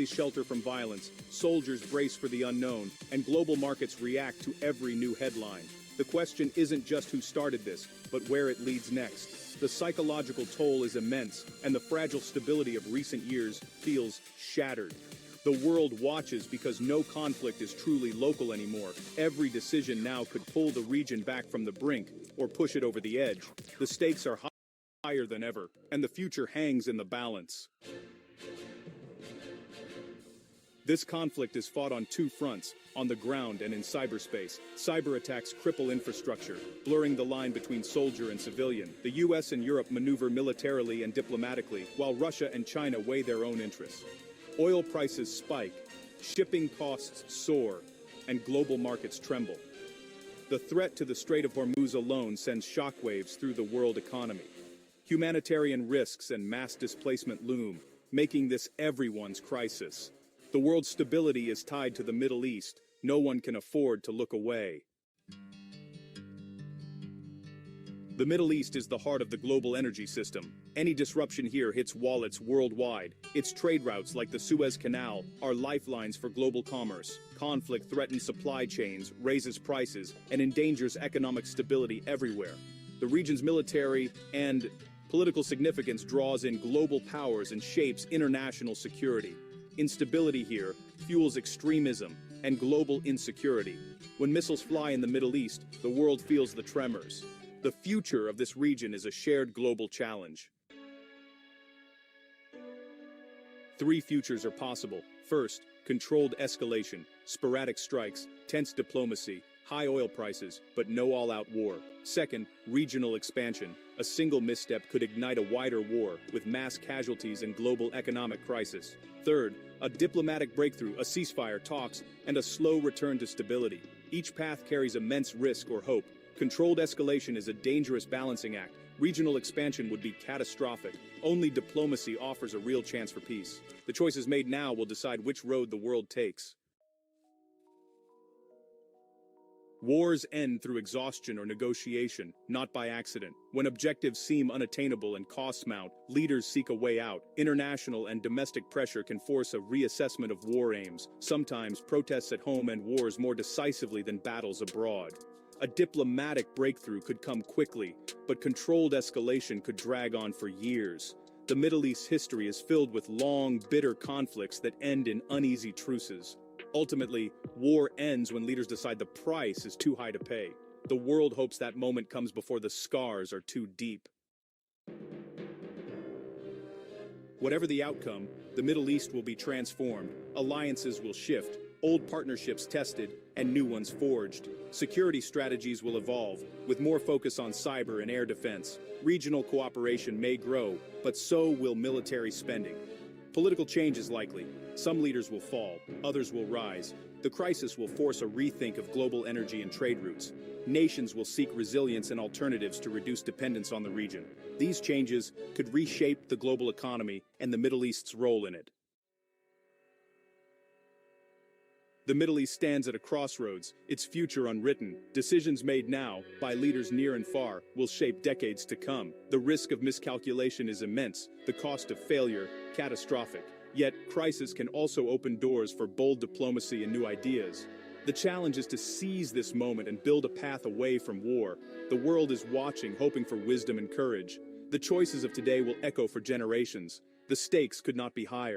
shelter from violence, soldiers brace for the unknown, and global markets react to every new headline. The question isn't just who started this, but where it leads next. The psychological toll is immense, and the fragile stability of recent years feels shattered. The world watches because no conflict is truly local anymore. Every decision now could pull the region back from the brink or push it over the edge. The stakes are higher than ever, and the future hangs in the balance. This conflict is fought on two fronts, on the ground and in cyberspace. Cyber attacks cripple infrastructure, blurring the line between soldier and civilian. The US and Europe maneuver militarily and diplomatically, while Russia and China weigh their own interests. Oil prices spike, shipping costs soar, and global markets tremble. The threat to the Strait of Hormuz alone sends shockwaves through the world economy. Humanitarian risks and mass displacement loom, making this everyone's crisis. The world's stability is tied to the Middle East. No one can afford to look away. The Middle East is the heart of the global energy system. Any disruption here hits wallets worldwide. Its trade routes, like the Suez Canal, are lifelines for global commerce. Conflict threatens supply chains, raises prices, and endangers economic stability everywhere. The region's military and political significance draws in global powers and shapes international security. Instability here fuels extremism and global insecurity. When missiles fly in the Middle East, the world feels the tremors. The future of this region is a shared global challenge. Three futures are possible. First, controlled escalation, sporadic strikes, tense diplomacy, high oil prices, but no all-out war. Second, regional expansion. A single misstep could ignite a wider war, with mass casualties and global economic crisis. Third, a diplomatic breakthrough, a ceasefire, talks, and a slow return to stability. Each path carries immense risk or hope. Controlled escalation is a dangerous balancing act. Regional expansion would be catastrophic. Only diplomacy offers a real chance for peace. The choices made now will decide which road the world takes. Wars end through exhaustion or negotiation, not by accident. When objectives seem unattainable and costs mount, leaders seek a way out. International and domestic pressure can force a reassessment of war aims. Sometimes protests at home end wars more decisively than battles abroad. A diplomatic breakthrough could come quickly, but controlled escalation could drag on for years. The Middle East's history is filled with long, bitter conflicts that end in uneasy truces. Ultimately, war ends when leaders decide the price is too high to pay. The world hopes that moment comes before the scars are too deep. Whatever the outcome, the Middle East will be transformed. Alliances will shift, old partnerships tested, and new ones forged. Security strategies will evolve, with more focus on cyber and air defense. Regional cooperation may grow, but so will military spending. Political change is likely. Some leaders will fall, others will rise. The crisis will force a rethink of global energy and trade routes. Nations will seek resilience and alternatives to reduce dependence on the region. These changes could reshape the global economy and the Middle East's role in it. The Middle East stands at a crossroads, its future unwritten. Decisions made now, by leaders near and far, will shape decades to come. The risk of miscalculation is immense, the cost of failure, catastrophic. Yet, crisis can also open doors for bold diplomacy and new ideas. The challenge is to seize this moment and build a path away from war. The world is watching, hoping for wisdom and courage. The choices of today will echo for generations. The stakes could not be higher.